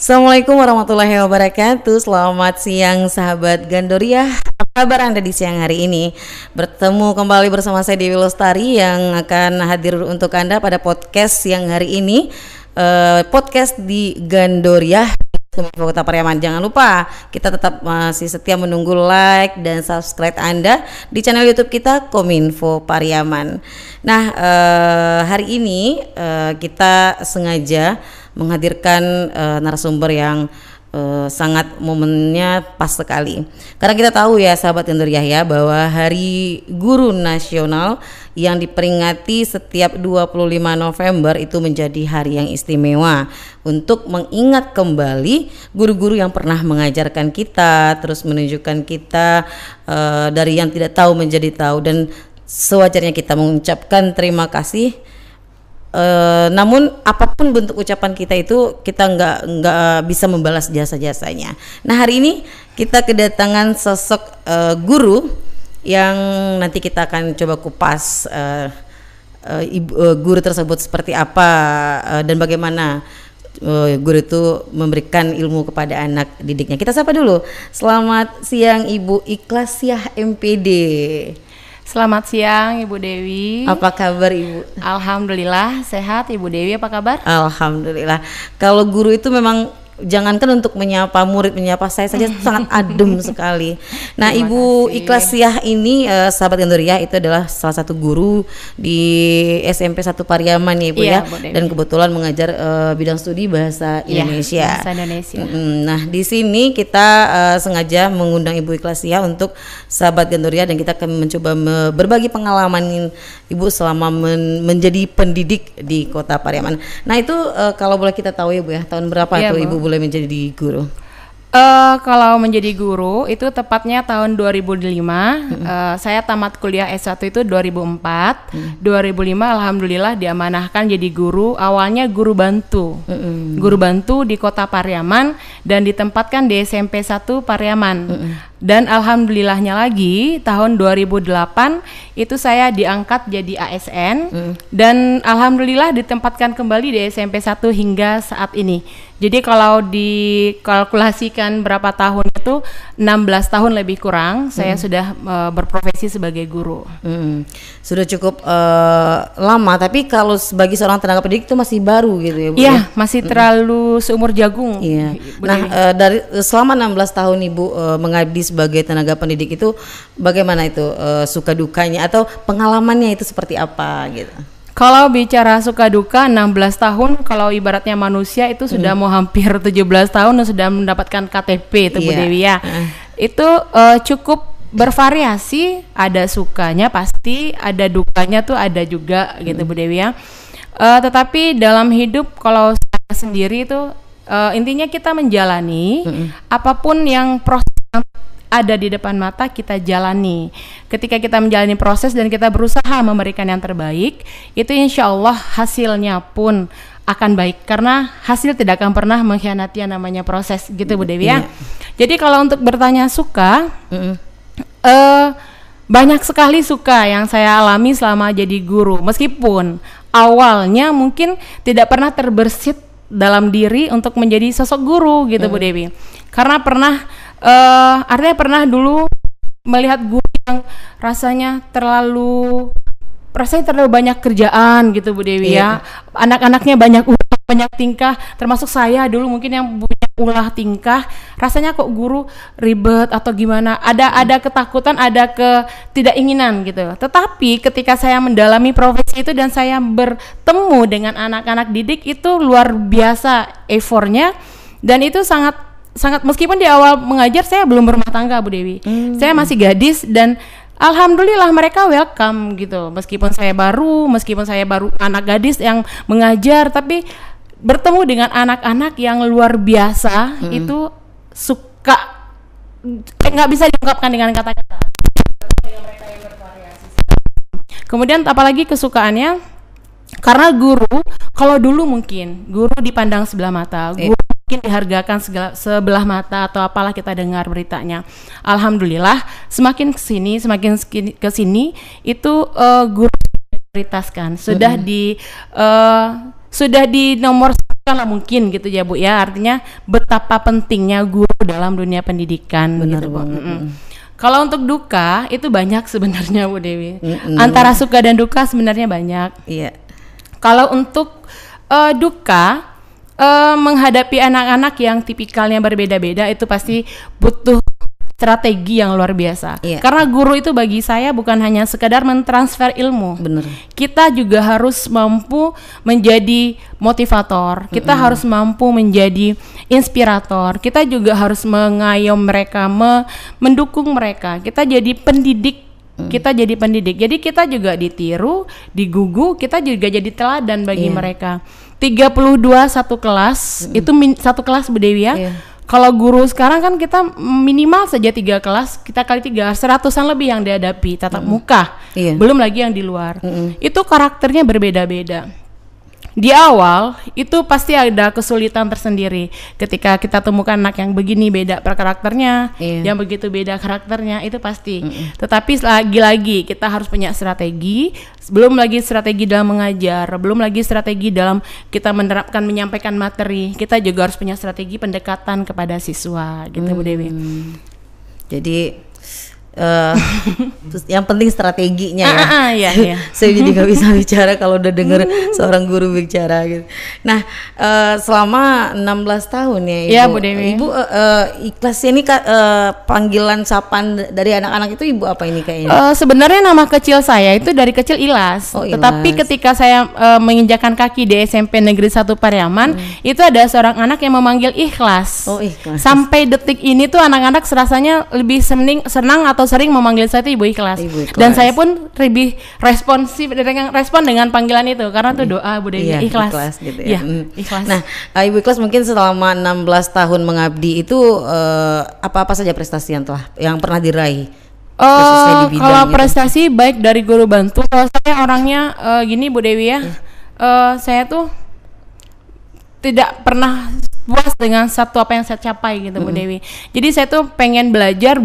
Assalamualaikum warahmatullahi wabarakatuh. Selamat siang sahabat Gandoria. Apa kabar Anda di siang hari ini? Bertemu kembali bersama saya Dewi Lestari yang akan hadir untuk Anda pada podcast siang hari ini. Podcast di Gandoria Kota Pariaman. Jangan lupa kita tetap masih setia menunggu like dan subscribe Anda di channel YouTube kita Kominfo Pariaman. Nah, hari ini kita sengaja menghadirkan narasumber yang sangat momennya pas sekali. Karena kita tahu ya sahabat Gandoria ya bahwa Hari Guru Nasional yang diperingati setiap 25 November itu menjadi hari yang istimewa untuk mengingat kembali guru-guru yang pernah mengajarkan kita, terus menunjukkan kita dari yang tidak tahu menjadi tahu, dan sewajarnya kita mengucapkan terima kasih. Namun apapun bentuk ucapan kita itu kita nggak bisa membalas jasa-jasanya. Nah, hari ini kita kedatangan sosok guru yang nanti kita akan coba kupas guru tersebut seperti apa dan bagaimana guru itu memberikan ilmu kepada anak didiknya. Kita sapa dulu. Selamat siang Ibu Ikhlasiyah MPD. Selamat siang Ibu Dewi. Apa kabar Ibu? Alhamdulillah sehat. Ibu Dewi apa kabar? Alhamdulillah. Kalau guru itu memang jangankan untuk menyapa murid, menyapa saya saja sangat adem sekali. Nah, Ibu Ikhlasiyah ini sahabat Gandoria itu adalah salah satu guru di SMP 1 Pariaman ya Ibu ya. Dan kebetulan mengajar bidang studi bahasa Indonesia. Bahasa Indonesia. Nah, di sini kita sengaja mengundang Ibu Ikhlasiyah untuk sahabat Gandoria, dan kita akan mencoba berbagi pengalaman Ibu selama menjadi pendidik di Kota Pariaman. Nah, itu kalau boleh kita tahu ya Bu ya, tahun berapa tuh Ibu boleh menjadi guru? Kalau menjadi guru itu tepatnya tahun 2005. Saya tamat kuliah S1 itu 2004. 2005 alhamdulillah diamanahkan jadi guru. Awalnya guru bantu. Guru bantu di Kota Pariaman dan ditempatkan di SMP 1 Pariaman. Dan alhamdulillahnya lagi tahun 2008 itu saya diangkat jadi ASN dan alhamdulillah ditempatkan kembali di SMP 1 hingga saat ini. Jadi kalau dikalkulasikan berapa tahun itu 16 tahun lebih kurang saya sudah berprofesi sebagai guru. Sudah cukup lama, tapi kalau sebagai seorang tenaga pendidik itu masih baru gitu ya Bu? Iya, masih terlalu seumur jagung. Iya. Nah, dari selama 16 tahun Ibu mengabdi sebagai tenaga pendidik itu bagaimana itu suka dukanya atau pengalamannya itu seperti apa gitu? Kalau bicara suka duka 16 tahun, kalau ibaratnya manusia itu sudah mau hampir 17 tahun dan sudah mendapatkan KTP itu Bu Dewi ya. Itu cukup bervariasi, ada sukanya pasti, ada dukanya tuh ada juga gitu Bu Dewi ya. Tetapi dalam hidup kalau saya sendiri itu intinya kita menjalani apapun yang proses yang ada di depan mata kita jalani. Ketika kita menjalani proses dan kita berusaha memberikan yang terbaik, itu insya Allah hasilnya pun akan baik, karena hasil tidak akan pernah mengkhianati yang namanya proses gitu Bu Dewi ya. Jadi kalau untuk bertanya suka, banyak sekali suka yang saya alami selama jadi guru, meskipun awalnya mungkin tidak pernah terbersit dalam diri untuk menjadi sosok guru gitu Bu Dewi. Karena artinya pernah dulu melihat guru yang rasanya terlalu banyak kerjaan gitu Bu Dewi ya. Anak-anaknya banyak tingkah, termasuk saya dulu mungkin yang punya ulah tingkah. Rasanya kok guru ribet atau gimana? Ada ketakutan, ada ketidakinginan gitu. Tetapi ketika saya mendalami profesi itu dan saya bertemu dengan anak-anak didik, itu luar biasa effortnya, dan itu sangat meskipun di awal mengajar saya belum berumah tangga Bu Dewi. Saya masih gadis dan alhamdulillah mereka welcome gitu. Meskipun saya baru anak gadis yang mengajar, tapi bertemu dengan anak-anak yang luar biasa itu suka, nggak bisa diungkapkan dengan kata-kata. Kemudian apalagi kesukaannya, karena guru kalau dulu mungkin guru dipandang sebelah mata, guru mungkin dihargakan sebelah mata atau apalah kita dengar beritanya. Alhamdulillah semakin kesini itu guru diprioritaskan, sudah sudah di nomor lah mungkin gitu ya Bu ya, artinya betapa pentingnya guru dalam dunia pendidikan. Benar gitu, Bu. banget. Kalau untuk duka itu banyak sebenarnya Bu Dewi. Antara suka dan duka sebenarnya banyak. Iya. Kalau untuk duka, menghadapi anak-anak yang tipikalnya berbeda-beda itu pasti butuh strategi yang luar biasa. Iya. Karena guru itu bagi saya bukan hanya sekedar mentransfer ilmu. Bener. Kita juga harus mampu menjadi motivator. Kita harus mampu menjadi inspirator. Kita juga harus mengayom mereka, mendukung mereka. Kita jadi pendidik. Kita jadi pendidik. Jadi kita juga ditiru, digugu, kita juga jadi teladan bagi mereka. 32 satu kelas, itu satu kelas Bu Dewi ya. Kalau guru sekarang kan kita minimal saja 3 kelas, kita kali 3, 100-an lebih yang dihadapi tatap muka. Belum lagi yang di luar. Itu karakternya berbeda-beda. Di awal itu pasti ada kesulitan tersendiri ketika kita temukan anak yang begini beda karakternya, yang begitu beda karakternya, itu pasti. Tetapi lagi-lagi kita harus punya strategi, belum lagi strategi dalam mengajar, belum lagi strategi dalam kita menerapkan menyampaikan materi. Kita juga harus punya strategi pendekatan kepada siswa, gitu Bu Dewi. Jadi terus yang penting strateginya ya. Iya. Saya jadi nggak bisa bicara kalau udah denger seorang guru bicara gitu. Nah, selama 16 tahun ya Ibu. Iya Bu Dewi. Ibu ikhlas ini panggilan sapaan dari anak-anak itu Ibu apa ini kayaknya? Sebenarnya nama kecil saya itu dari kecil Ilas. Tetapi ketika saya menginjakan kaki di SMP Negeri 1 Pariaman, itu ada seorang anak yang memanggil Ikhlas. Ikhlas. Sampai detik ini tuh anak-anak serasanya lebih senang atau sering memanggil saya itu Ibu Ikhlas. Dan saya pun lebih responsif respon dengan panggilan itu karena itu doa Bu Dewi. Ikhlas gitu ya. Ikhlas. Nah, Ibu Ikhlas mungkin selama 16 tahun mengabdi itu apa-apa saja prestasi yang pernah diraih? Kalau prestasi baik dari guru bantu, kalau saya orangnya gini Bu Dewi ya. Saya tuh tidak pernah puas dengan satu apa yang saya capai gitu Bu Dewi. Jadi saya tuh pengen belajar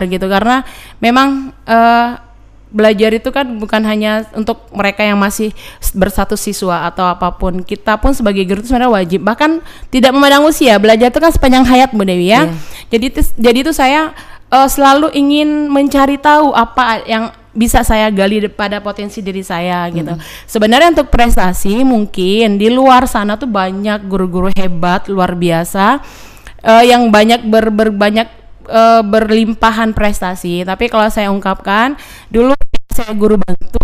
gitu karena memang belajar itu kan bukan hanya untuk mereka yang masih berstatus siswa atau apapun. Kita pun sebagai guru itu sebenarnya wajib, bahkan tidak memandang usia. Belajar itu kan sepanjang hayat Bu Dewi ya. Jadi itu saya selalu ingin mencari tahu apa yang bisa saya gali pada potensi diri saya gitu. Sebenarnya untuk prestasi mungkin di luar sana tuh banyak guru-guru hebat luar biasa yang banyak berlimpahan prestasi. Tapi kalau saya ungkapkan, dulu saya guru bantu,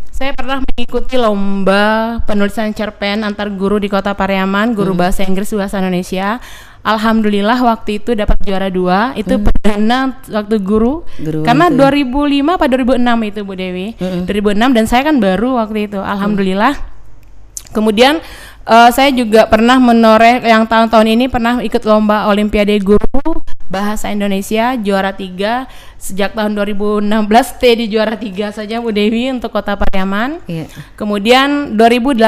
saya pernah mengikuti lomba penulisan cerpen antar guru di Kota Pariaman, guru bahasa Inggris bahasa Indonesia. Alhamdulillah waktu itu dapat juara 2, itu perdana waktu guru karena 2005 atau 2006 itu Bu Dewi. 2006 dan saya kan baru waktu itu. Alhamdulillah. Kemudian saya juga pernah menoreh yang tahun-tahun ini pernah ikut lomba Olimpiade Guru Bahasa Indonesia juara 3 sejak tahun 2016 di juara 3 saja Bu Dewi untuk Kota Pariaman. Kemudian 2018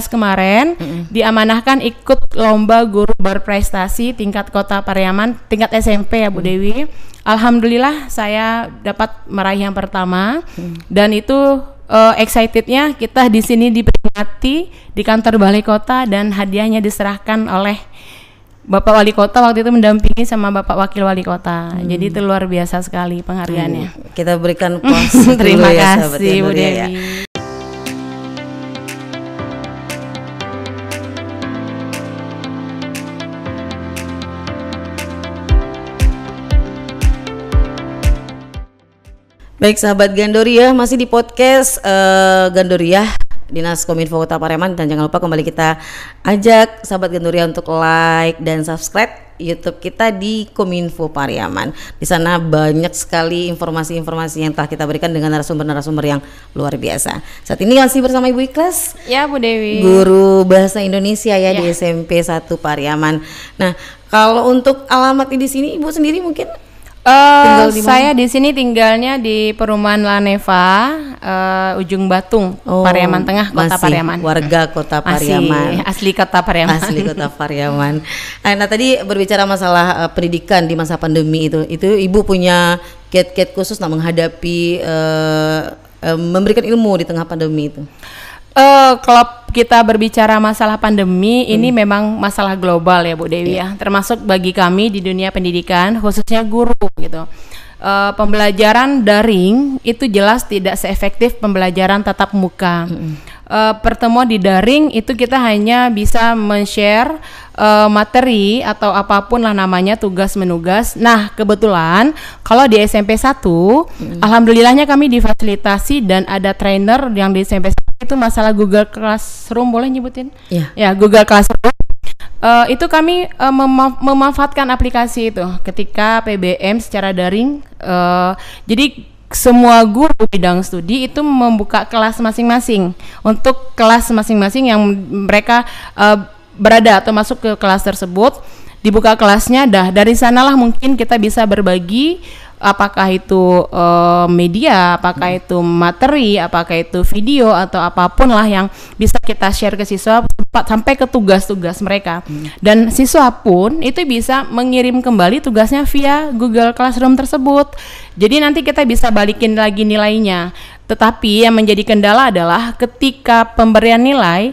kemarin diamanahkan ikut lomba guru berprestasi tingkat Kota Pariaman, tingkat SMP ya Bu Dewi. Alhamdulillah saya dapat meraih yang pertama dan itu excitednya kita di sini diperingati di kantor Balai Kota dan hadiahnya diserahkan oleh Bapak Wali Kota waktu itu mendampingi sama Bapak Wakil Wali Kota. Jadi itu luar biasa sekali penghargaannya. Kita berikan puas. Terima kasih Bu Dewi. Ya. Baik sahabat Gandoria, masih di podcast Gandoria Dinas Kominfo Kota Pariaman, dan jangan lupa kembali kita ajak sahabat Gandoria untuk like dan subscribe YouTube kita di Kominfo Pariaman. Di sana banyak sekali informasi-informasi yang telah kita berikan dengan narasumber-narasumber yang luar biasa. Saat ini masih bersama Ibu Ikhlas, ya Bu Dewi, guru bahasa Indonesia ya di SMP 1 Pariaman. Nah, kalau untuk alamat di sini Ibu sendiri mungkin saya di sini tinggalnya di perumahan Laneva, Ujung Batung, Pariaman Tengah, Kota Pariaman. Warga Kota Pariaman. Asli Kota Pariaman. Asli Kota Pariaman. Nah, tadi berbicara masalah pendidikan di masa pandemi itu Ibu punya kiat-kiat khusus menghadapi memberikan ilmu di tengah pandemi itu. Kalau kita berbicara masalah pandemi, ini memang masalah global ya Bu Dewi ya, termasuk bagi kami di dunia pendidikan, khususnya guru gitu. Pembelajaran daring itu jelas tidak seefektif pembelajaran tatap muka. Pertemuan di daring itu kita hanya bisa men-share materi atau apapun lah namanya, tugas menugas. Nah kebetulan kalau di SMP 1 alhamdulillahnya kami difasilitasi dan ada trainer yang di SMP 1 itu masalah Google Classroom, boleh nyebutin? Ya, Google Classroom. Itu kami memanfaatkan aplikasi itu ketika PBM secara daring. Jadi semua guru bidang studi itu membuka kelas masing-masing untuk kelas masing-masing yang mereka berada atau masuk ke kelas tersebut, dibuka kelasnya. Dari sanalah mungkin kita bisa berbagi, apakah itu media, apakah itu materi, apakah itu video atau apapun lah yang bisa kita share ke siswa sampai ke tugas-tugas mereka. Dan siswa pun itu bisa mengirim kembali tugasnya via Google Classroom tersebut. Jadi nanti kita bisa balikin lagi nilainya. Tetapi yang menjadi kendala adalah ketika pemberian nilai,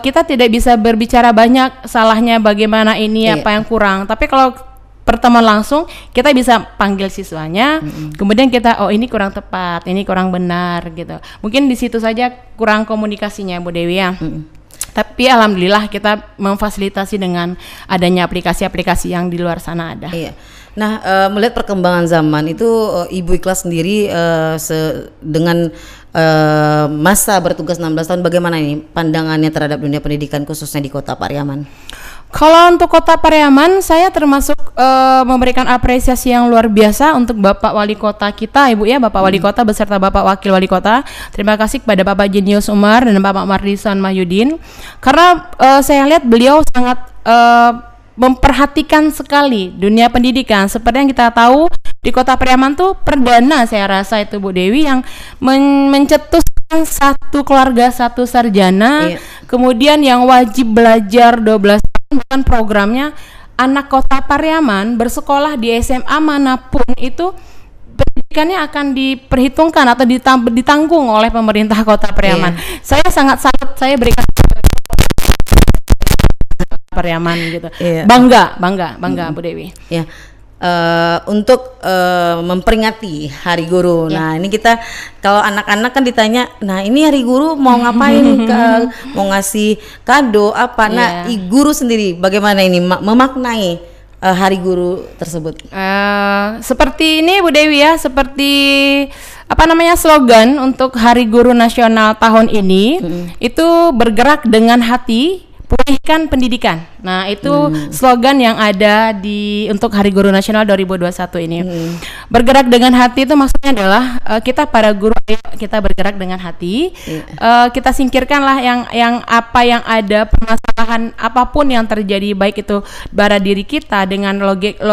kita tidak bisa berbicara banyak salahnya bagaimana ini, apa yang kurang. Tapi kalau pertemuan langsung kita bisa panggil siswanya, kemudian kita ini kurang tepat, ini kurang benar gitu. Mungkin di situ saja kurang komunikasinya Bu Dewi ya. Tapi alhamdulillah kita memfasilitasi dengan adanya aplikasi-aplikasi yang di luar sana ada. Iya. Nah, melihat perkembangan zaman itu, Ibu Ikhlas sendiri dengan masa bertugas 16 tahun, bagaimana ini pandangannya terhadap dunia pendidikan khususnya di Kota Pariaman? Kalau untuk Kota Pariaman, saya termasuk memberikan apresiasi yang luar biasa untuk Bapak Wali Kota kita, Ibu ya, Bapak Wali Kota beserta Bapak Wakil Wali Kota. Terima kasih kepada Bapak Jenius Umar dan Bapak Mardison Mahyudin, karena saya lihat beliau sangat memperhatikan sekali dunia pendidikan. Seperti yang kita tahu di Kota Pariaman tuh perdana saya rasa itu Bu Dewi yang mencetuskan satu keluarga satu sarjana, kemudian yang wajib belajar 12 tahun, bukan programnya. Anak Kota Pariaman bersekolah di SMA manapun itu pendidikannya akan diperhitungkan atau ditanggung oleh pemerintah Kota Pariaman. Saya sangat saya berikan Pariaman gitu. Bangga Bu Dewi. Untuk memperingati Hari Guru. Nah, ini kita kalau anak-anak kan ditanya, nah ini Hari Guru mau ngapain, mau ngasih kado apa? Nah, guru sendiri bagaimana ini memaknai Hari Guru tersebut? Seperti ini Bu Dewi ya, seperti apa namanya slogan untuk Hari Guru Nasional tahun ini, itu bergerak dengan hati, pulihkan pendidikan. Nah, itu slogan yang ada untuk Hari Guru Nasional 2021 ini. Bergerak dengan hati itu maksudnya adalah kita para guru, kita bergerak dengan hati. Kita singkirkanlah yang apa yang ada, permasalahan apapun yang terjadi, baik itu pada diri kita dengan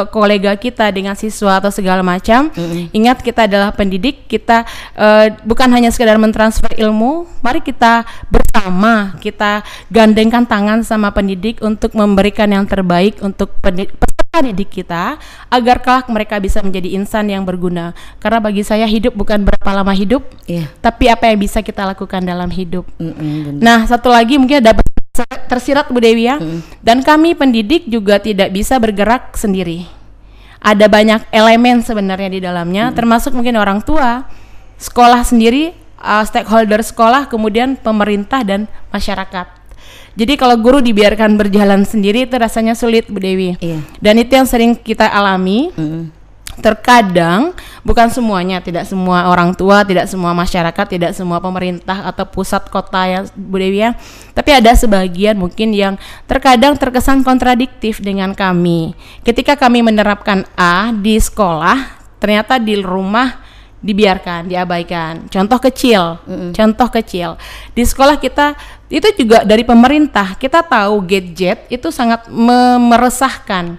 kolega kita, dengan siswa atau segala macam. Ingat, kita adalah pendidik, kita bukan hanya sekedar mentransfer ilmu. Mari kita bersama, kita gandengkan tangan sama pendidik untuk memberikan yang terbaik untuk peserta didik kita, agar kelak mereka bisa menjadi insan yang berguna. Karena bagi saya hidup bukan berapa lama hidup, tapi apa yang bisa kita lakukan dalam hidup. Nah, satu lagi mungkin dapat tersirat Bu Dewi ya. Dan kami pendidik juga tidak bisa bergerak sendiri. Ada banyak elemen sebenarnya di dalamnya, termasuk mungkin orang tua, sekolah sendiri, stakeholder sekolah, kemudian pemerintah dan masyarakat. Jadi kalau guru dibiarkan berjalan sendiri itu rasanya sulit Bu Dewi. Dan itu yang sering kita alami. Terkadang, bukan semuanya, tidak semua orang tua, tidak semua masyarakat, tidak semua pemerintah atau pusat kota ya Bu Dewi ya, tapi ada sebagian mungkin yang terkadang terkesan kontradiktif dengan kami. Ketika kami menerapkan A di sekolah, ternyata di rumah dibiarkan, diabaikan. Contoh kecil di sekolah kita itu juga dari pemerintah. Kita tahu gadget itu sangat meresahkan.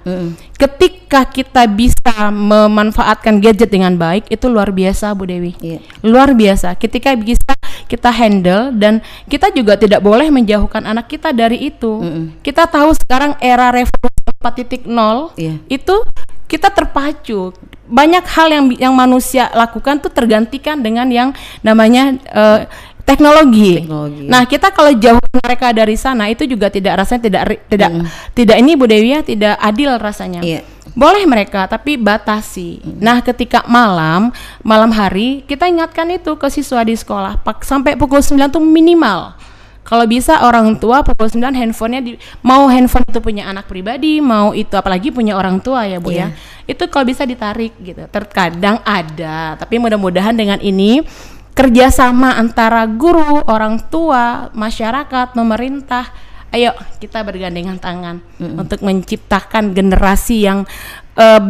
Ketika kita bisa memanfaatkan gadget dengan baik, itu luar biasa Bu Dewi. Luar biasa. Ketika bisa kita handle, dan kita juga tidak boleh menjauhkan anak kita dari itu. Kita tahu sekarang era revolusi 4.0 itu kita terpacu. Banyak hal yang manusia lakukan tuh tergantikan dengan yang namanya teknologi. Teknologi. Nah, kita kalau jauh mereka dari sana itu juga tidak rasanya tidak ini Bu Dewi ya, tidak adil rasanya. Iya. Boleh mereka tapi batasi. Nah, ketika malam hari kita ingatkan itu ke siswa di sekolah sampai pukul 9 tuh minimal. Kalau bisa orang tua pukul 9 handphonenya mau handphone itu punya anak pribadi, mau itu apalagi punya orang tua ya Bu ya. Itu kalau bisa ditarik gitu. Terkadang ada, tapi mudah-mudahan dengan ini kerjasama antara guru, orang tua, masyarakat, pemerintah, ayo kita bergandengan tangan untuk menciptakan generasi yang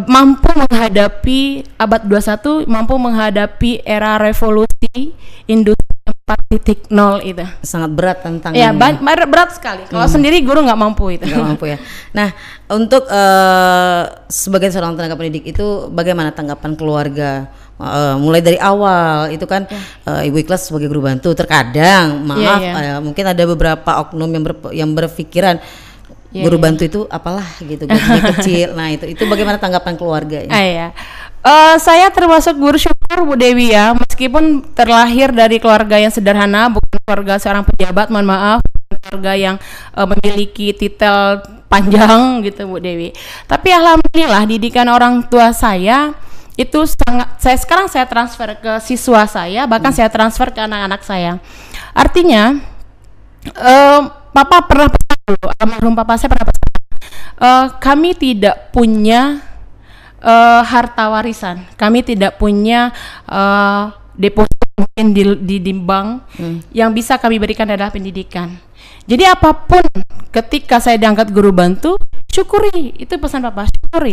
mampu menghadapi abad 21, mampu menghadapi era revolusi industri 4.0 itu. Sangat berat tantangannya. Ya, berat sekali. Kalau sendiri guru nggak mampu itu. Nggak mampu ya. Nah, untuk sebagai seorang tenaga pendidik itu bagaimana tanggapan keluarga? Mulai dari awal itu kan Ibu Ikhlas sebagai guru bantu terkadang mungkin ada beberapa oknum yang berpikiran guru bantu itu apalah gitu, gajinya kecil. Nah, itu bagaimana tanggapan keluarga ya? Saya termasuk guru syukur Bu Dewi ya, meskipun terlahir dari keluarga yang sederhana, bukan keluarga seorang pejabat, mohon maaf, keluarga yang memiliki titel panjang gitu Bu Dewi. Tapi alhamdulillah didikan orang tua saya itu sangat, saya transfer ke siswa saya, bahkan saya transfer ke anak-anak saya. Artinya Papa pernah pesan dulu, almarhum Papa saya pernah pesan, kami tidak punya harta warisan, kami tidak punya deposito mungkin di bank, yang bisa kami berikan adalah pendidikan. Jadi apapun ketika saya diangkat guru bantu, syukuri, itu pesan Papa, syukuri.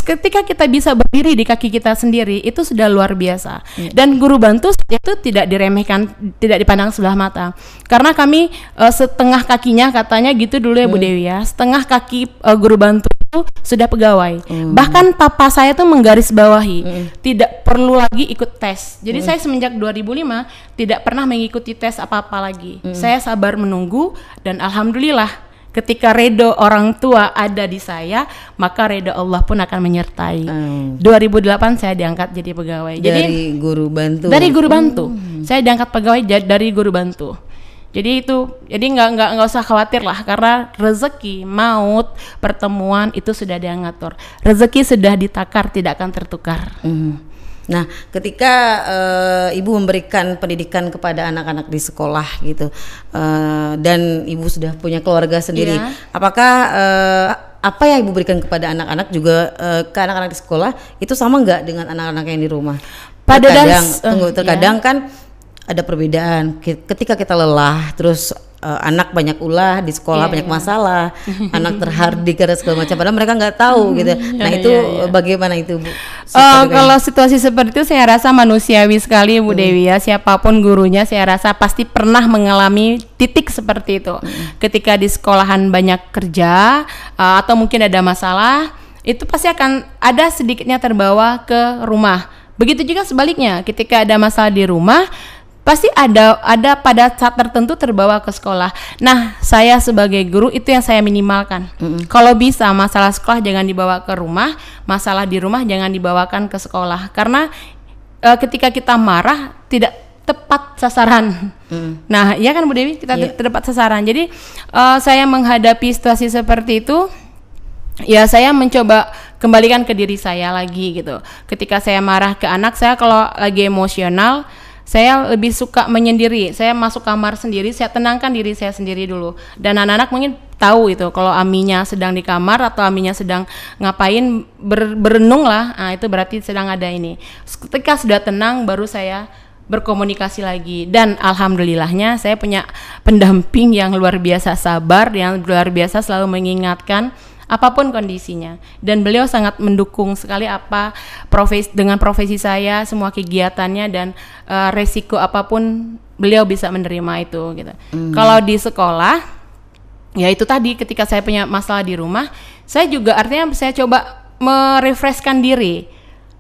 Ketika kita bisa berdiri di kaki kita sendiri, itu sudah luar biasa. Dan guru bantu itu tidak diremehkan, tidak dipandang sebelah mata. Karena kami setengah kakinya katanya gitu dulu ya Bu Dewi ya, setengah kaki guru bantu itu sudah pegawai. Bahkan Papa saya tuh menggarisbawahi, tidak perlu lagi ikut tes. Jadi saya semenjak 2005 tidak pernah mengikuti tes apa-apa lagi. Saya sabar menunggu dan alhamdulillah ketika ridho orang tua ada di saya, maka ridho Allah pun akan menyertai. 2008 saya diangkat jadi pegawai. Dari guru bantu. Dari guru bantu. Saya diangkat pegawai dari guru bantu. Jadi nggak usah khawatir lah, karena rezeki, maut, pertemuan itu sudah dia ngatur. Rezeki sudah ditakar, tidak akan tertukar. Nah, ketika Ibu memberikan pendidikan kepada anak-anak di sekolah gitu, dan Ibu sudah punya keluarga sendiri, apakah apa yang Ibu berikan kepada anak-anak juga ke anak-anak di sekolah itu sama nggak dengan anak-anak yang di rumah? Terkadang kan ada perbedaan. Ketika kita lelah, terus anak banyak ulah di sekolah, banyak masalah, anak terhardik dan segala macam, padahal mereka nggak tahu gitu. Nah, itu bagaimana itu Bu? Kalau situasi seperti itu saya rasa manusiawi sekali Bu Dewi ya. Siapapun gurunya saya rasa pasti pernah mengalami titik seperti itu. Ketika di sekolahan banyak kerja atau mungkin ada masalah, itu pasti akan ada sedikitnya terbawa ke rumah. Begitu juga sebaliknya, ketika ada masalah di rumah pasti ada pada saat tertentu terbawa ke sekolah. Nah, saya sebagai guru itu yang saya minimalkan. Kalau bisa masalah sekolah jangan dibawa ke rumah, masalah di rumah jangan dibawakan ke sekolah. Karena ketika kita marah tidak tepat sasaran. Nah, iya kan Bu Dewi, kita tepat sasaran. Jadi saya menghadapi situasi seperti itu, ya saya mencoba kembalikan ke diri saya lagi gitu. Ketika saya marah ke anak saya, kalau lagi emosional, saya lebih suka menyendiri. Saya masuk kamar sendiri, saya tenangkan diri saya sendiri dulu. Dan anak-anak mungkin tahu itu kalau Aminya sedang di kamar atau Aminya sedang ngapain, berenung lah. Nah, itu berarti sedang ada ini. Ketika sudah tenang baru saya berkomunikasi lagi. Dan alhamdulillahnya saya punya pendamping yang luar biasa sabar, yang luar biasa selalu mengingatkan apapun kondisinya, dan beliau sangat mendukung sekali dengan profesi saya, semua kegiatannya, dan resiko apapun beliau bisa menerima itu gitu. Kalau di sekolah ya itu tadi, ketika saya punya masalah di rumah, saya juga artinya saya coba merefreshkan diri.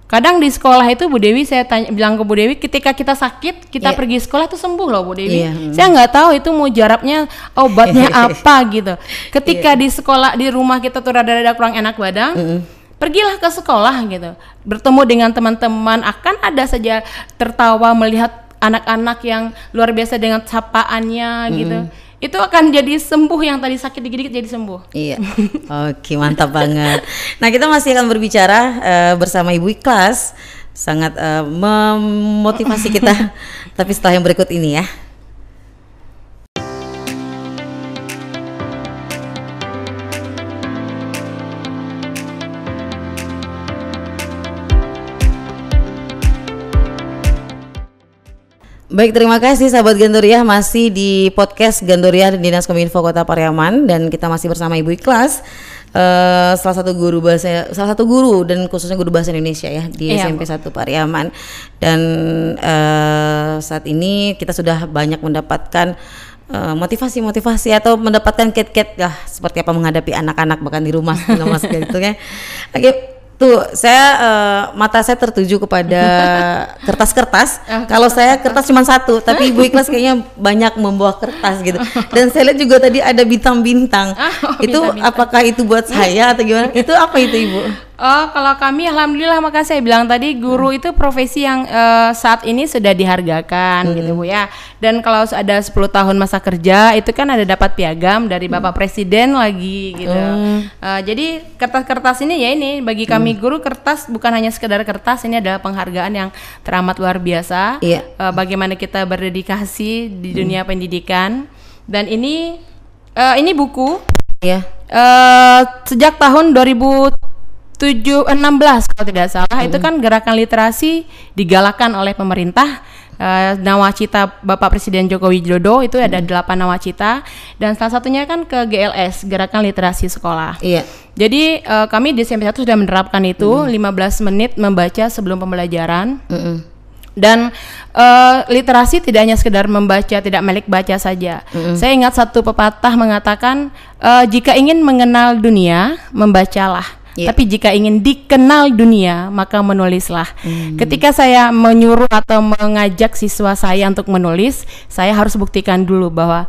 Kadang di sekolah itu Bu Dewi, saya bilang ke Bu Dewi, ketika kita sakit, kita pergi sekolah itu sembuh loh Bu Dewi. Saya nggak tahu itu mujarabnya, obatnya apa gitu. Ketika di sekolah, di rumah kita tuh rada-rada kurang enak badan, pergilah ke sekolah gitu. Bertemu dengan teman-teman, akan ada saja tertawa melihat anak-anak yang luar biasa dengan sapaannya gitu. Itu akan jadi sembuh, yang tadi sakit dikit-dikit jadi sembuh. Iya. Oke, mantap banget. Nah, kita masih akan berbicara bersama Ibu Ikhlas, sangat memotivasi kita. Tapi setelah yang berikut ini ya. Baik, terima kasih sahabat Gandoriah, masih di podcast Gandoriah Dinas Kominfo Kota Pariaman, dan kita masih bersama Ibu Ikhlas, salah satu guru dan khususnya guru bahasa Indonesia ya di SMP 1 Pariaman. Dan saat ini kita sudah banyak mendapatkan motivasi atau mendapatkan kiat-kiat seperti apa menghadapi anak-anak bahkan di rumah gitu ya. Oke. Tuh, mata saya tertuju kepada kertas-kertas. Kalau saya kertas cuma satu, tapi Ibu Ikhlas kayaknya banyak membawa kertas gitu. Dan saya lihat juga tadi ada bintang-bintang. Itu bintang-bintang. Apakah itu buat saya atau gimana? Itu apa itu, Ibu? Oh, kalau kami alhamdulillah, makanya saya bilang tadi guru itu profesi yang saat ini sudah dihargakan gitu Bu ya. Dan kalau ada 10 tahun masa kerja itu kan ada dapat piagam dari Bapak Presiden lagi gitu. Jadi kertas-kertas ini ya ini bagi kami guru, kertas bukan hanya sekedar kertas, ini adalah penghargaan yang teramat luar biasa. Bagaimana kita berdedikasi di dunia pendidikan. Dan ini buku sejak tahun 2016 kalau tidak salah, itu kan gerakan literasi digalakan oleh pemerintah. Nawacita Bapak Presiden Joko Widodo itu ada 8 nawacita, dan salah satunya kan ke GLS, Gerakan Literasi Sekolah. Jadi kami di SMP 1 sudah menerapkan itu 15 menit membaca sebelum pembelajaran. Dan literasi tidak hanya sekedar membaca, tidak melek baca saja. Saya ingat satu pepatah mengatakan, jika ingin mengenal dunia, membacalah. Tapi jika ingin dikenal dunia, maka menulislah. Ketika saya menyuruh atau mengajak siswa saya untuk menulis, saya harus buktikan dulu bahwa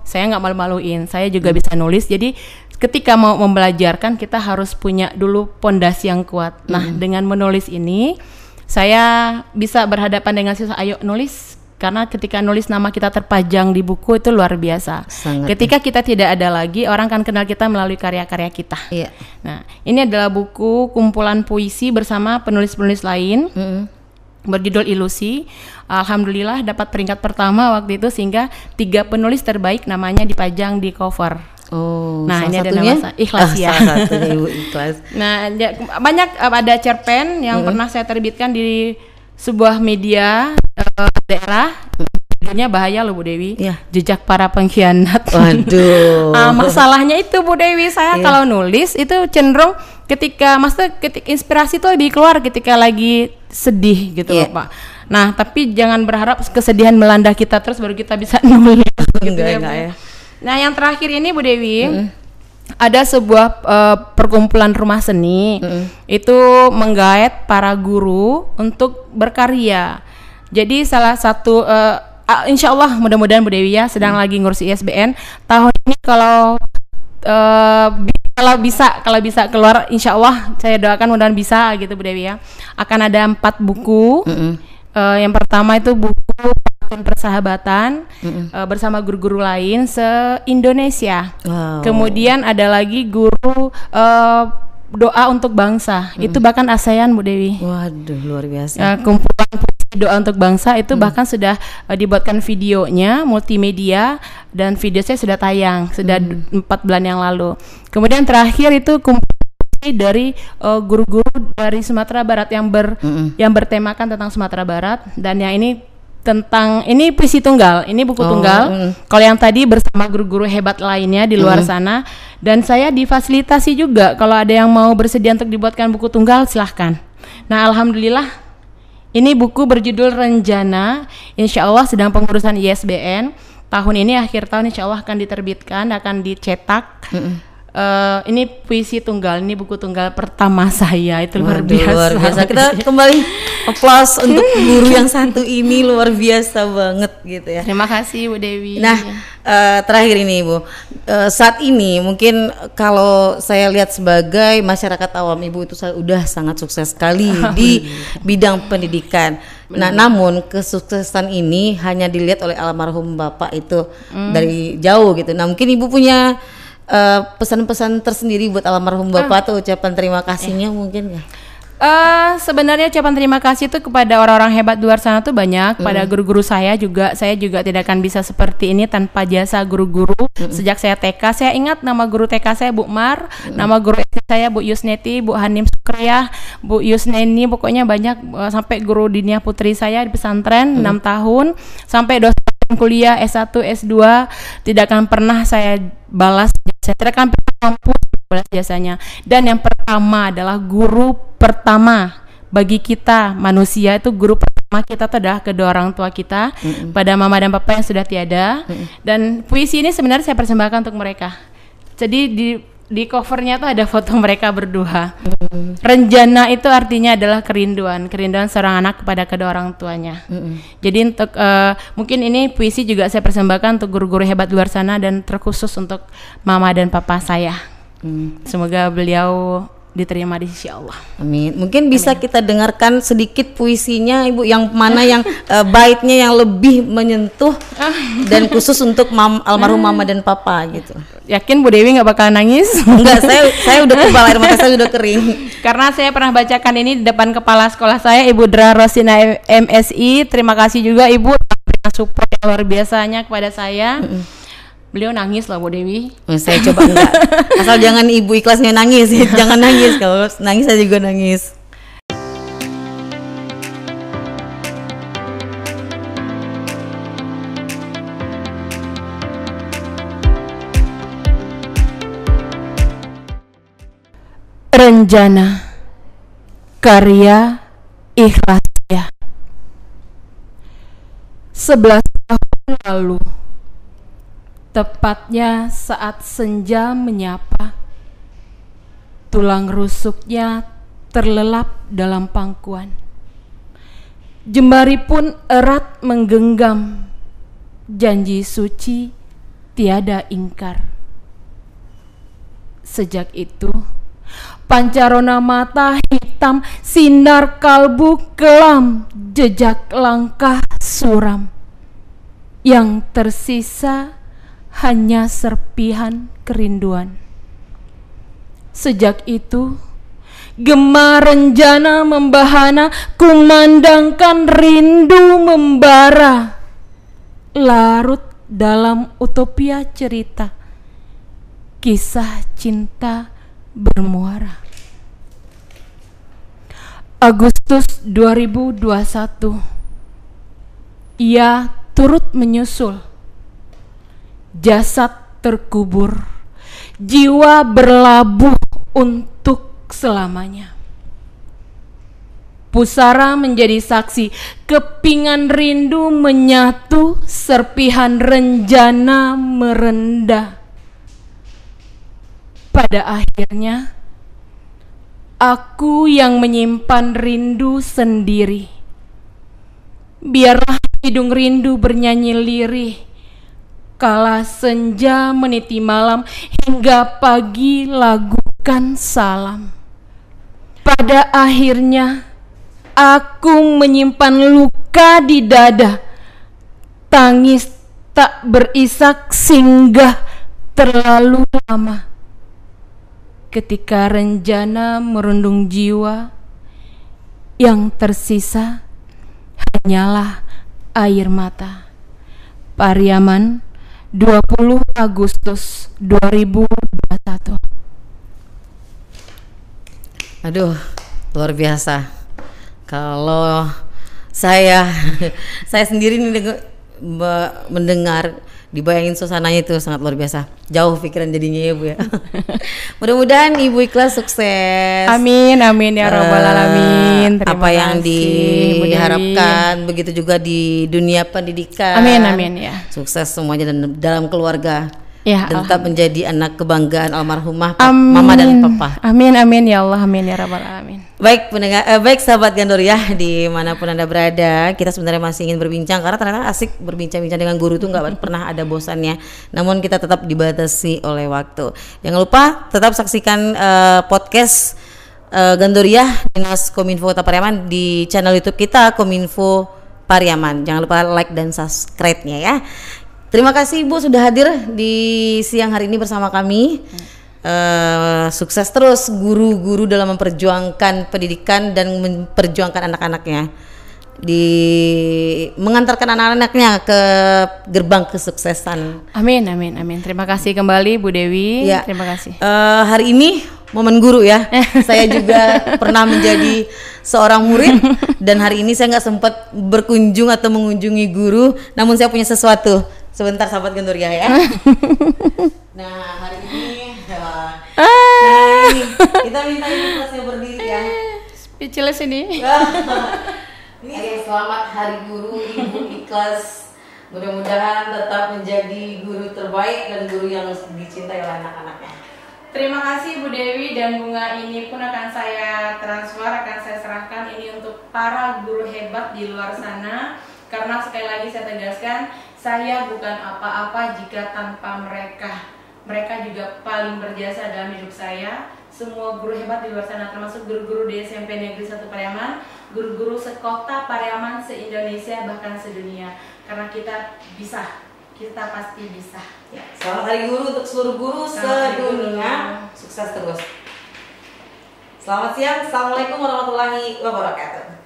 saya nggak malu-maluin, saya juga bisa nulis. Jadi ketika mau membelajarkan, kita harus punya dulu pondasi yang kuat. Nah, dengan menulis ini saya bisa berhadapan dengan siswa, ayo nulis. Karena ketika nulis nama kita terpajang di buku itu luar biasa. Ketika kita tidak ada lagi, orang akan kenal kita melalui karya-karya kita. Nah, ini adalah buku kumpulan puisi bersama penulis-penulis lain, berjudul Ilusi. Alhamdulillah dapat peringkat pertama waktu itu, sehingga 3 penulis terbaik namanya dipajang di cover. Nah, ini ada nama Ikhlas ya. Salah satunya Ibu Ikhlas. Nah, banyak ada cerpen yang pernah saya terbitkan di sebuah media daerah, judulnya bahaya loh Bu Dewi, jejak para pengkhianat. Waduh. Masalahnya itu Bu Dewi, saya kalau nulis itu cenderung ketika inspirasi itu lebih keluar ketika lagi sedih gitu loh Pak. Nah, tapi jangan berharap kesedihan melanda kita terus baru kita bisa nulis gitu ya. Nah, yang terakhir ini Bu Dewi, ada sebuah perkumpulan rumah seni, itu menggaet para guru untuk berkarya. Jadi salah satu insya Allah mudah-mudahan Bu Dewi ya sedang lagi ngurus ISBN tahun ini, kalau bisa keluar, insya Allah saya doakan mudah-mudahan bisa gitu Bu Dewi ya. Akan ada 4 buku. Yang pertama itu buku Pantun Persahabatan bersama guru-guru lain se-Indonesia. Kemudian ada lagi guru doa untuk bangsa. Itu bahkan ASEAN Bu Dewi. Waduh, luar biasa. Kumpulan doa untuk bangsa itu bahkan sudah dibuatkan videonya, multimedia, dan video saya sudah tayang sudah 4 bulan yang lalu. Kemudian terakhir itu kumpulan dari guru-guru dari Sumatera Barat yang bertemakan tentang Sumatera Barat, dan yang ini tentang ini puisi tunggal, ini buku tunggal. Kalau yang tadi bersama guru-guru hebat lainnya di luar sana, dan saya difasilitasi juga kalau ada yang mau bersedia untuk dibuatkan buku tunggal, silahkan. Nah, alhamdulillah ini buku berjudul Renjana, insya Allah sedang pengurusan ISBN. Tahun ini akhir tahun insya Allah akan diterbitkan, akan dicetak. Ini puisi tunggal, ini buku tunggal pertama saya, itu luar biasa. Kita kembali applause untuk guru yang satu ini, luar biasa banget gitu ya. Terima kasih Bu Dewi. Nah, terakhir ini Ibu, saat ini mungkin kalau saya lihat sebagai masyarakat awam, Ibu itu udah sangat sukses sekali di bidang pendidikan. Nah, namun kesuksesan ini hanya dilihat oleh almarhum Bapak itu dari jauh gitu. Nah, mungkin Ibu punya pesan-pesan tersendiri buat almarhum Bapak atau ucapan terima kasihnya mungkin nggak? Sebenarnya ucapan terima kasih itu kepada orang-orang hebat di luar sana tuh banyak. Pada guru-guru saya juga tidak akan bisa seperti ini tanpa jasa guru-guru. Sejak saya TK, saya ingat nama guru TK saya Bu Mar, nama guru SD saya Bu Yusneti, Bu Hanim Sukriyah, Bu Yusneni, pokoknya banyak, sampai guru Dinia Putri saya di pesantren 6 tahun, sampai dosen kuliah S1, S2, tidak akan pernah saya balas, saya tidak akan pernah mampu balas jasanya. Dan yang pertama adalah guru pertama bagi kita manusia, itu guru pertama kita itu adalah kedua orang tua kita, pada mama dan papa yang sudah tiada. Dan puisi ini sebenarnya saya persembahkan untuk mereka. Jadi di covernya tuh ada foto mereka berdua. Renjana itu artinya adalah kerinduan seorang anak kepada kedua orang tuanya. Jadi untuk mungkin ini puisi juga saya persembahkan untuk guru-guru hebat luar sana dan terkhusus untuk mama dan papa saya. Semoga beliau diterima di sisi Allah. Amin. Mungkin bisa kita dengarkan sedikit puisinya Ibu, yang mana yang baitnya yang lebih menyentuh dan khusus untuk almarhum mama dan papa gitu. Yakin Bu Dewi nggak bakal nangis? Enggak, saya udah kebal, air mata saya udah kering. Karena saya pernah bacakan ini di depan kepala sekolah saya, Ibu Dra Rosina MSI. Terima kasih juga Ibu berikan support yang luar biasanya kepada saya. Beliau nangis loh Bu Dewi. Saya coba enggak. Asal jangan Ibu ikhlasnya nangis, jangan nangis. Kalau nangis saya juga nangis. Renjana, karya Ikhlasya. 11 tahun lalu, tepatnya saat senja menyapa, tulang rusuknya terlelap dalam pangkuan. Jemari pun erat menggenggam, janji suci tiada ingkar. Sejak itu, pancarona mata hitam, sinar kalbu kelam, jejak langkah suram. Yang tersisa hanya serpihan kerinduan. Sejak itu, gema renjana membahana, kumandangkan rindu membara, larut dalam utopia cerita, kisah cinta bermuara. Agustus 2021, ia turut menyusul. Jasad terkubur, jiwa berlabuh untuk selamanya. Pusara menjadi saksi, kepingan rindu menyatu, serpihan renjana merendah. Pada akhirnya, aku yang menyimpan rindu sendiri. Biarlah hidung rindu bernyanyi lirih, kala senja meniti malam, hingga pagi lagukan salam. Pada akhirnya, aku menyimpan luka di dada, tangis tak berisak singgah terlalu lama. Ketika renjana merundung jiwa, yang tersisa hanyalah air mata. Pariaman, 20 Agustus 2021. Aduh, luar biasa. Kalau saya sendiri nih mendengar, dibayangin suasananya itu sangat luar biasa. Jauh pikiran jadinya ya Bu ya. Mudah-mudahan Ibu ikhlas sukses. Amin, amin ya Rabbal Alamin. Terima apa yang kasih, diharapkan, begitu juga di dunia pendidikan. Amin, amin ya. Sukses semuanya dan dalam keluarga. Ya, dan tetap menjadi anak kebanggaan almarhumah amin. Mama dan Papa. Amin, amin ya Allah, amin ya Rabbal Alamin. Baik pendengar, baik sahabat Gandoriah dimanapun Anda berada, kita sebenarnya masih ingin berbincang karena ternyata asik berbincang-bincang dengan guru itu nggak pernah ada bosannya. Namun kita tetap dibatasi oleh waktu. Jangan lupa tetap saksikan podcast Gandoriah Dinas Kominfo Kota Pariaman di channel YouTube kita Kominfo Pariaman. Jangan lupa like dan subscribe-nya ya. Terima kasih Ibu sudah hadir di siang hari ini bersama kami. Sukses terus guru-guru dalam memperjuangkan pendidikan dan memperjuangkan anak-anaknya, mengantarkan anak-anaknya ke gerbang kesuksesan. Amin, amin, amin. Terima kasih kembali Bu Dewi. Ya. Terima kasih. Hari ini momen guru ya. Saya juga pernah menjadi seorang murid dan hari ini saya nggak sempat berkunjung atau mengunjungi guru, namun saya punya sesuatu. Sebentar sahabat Gandoriah ya. Nah hari ini, ini kita minta ibu kelasnya berdiri ya. Speechless ini. Ini selamat Hari Guru Ibu Ikhlas. Mudah-mudahan tetap menjadi guru terbaik dan guru yang dicintai oleh anak-anaknya. Terima kasih Bu Dewi, dan bunga ini pun akan saya transfer, akan saya serahkan ini untuk para guru hebat di luar sana. Karena sekali lagi saya tegaskan, saya bukan apa-apa jika tanpa mereka. Mereka juga paling berjasa dalam hidup saya. Semua guru hebat di luar sana, termasuk guru-guru di SMP Negeri 1 Pariaman, guru-guru sekota Pariaman, se-Indonesia, bahkan sedunia. Karena kita bisa, kita pasti bisa. Ya, selamat Hari Guru untuk seluruh guru sedunia. Sukses terus. Selamat siang, Assalamualaikum warahmatullahi wabarakatuh.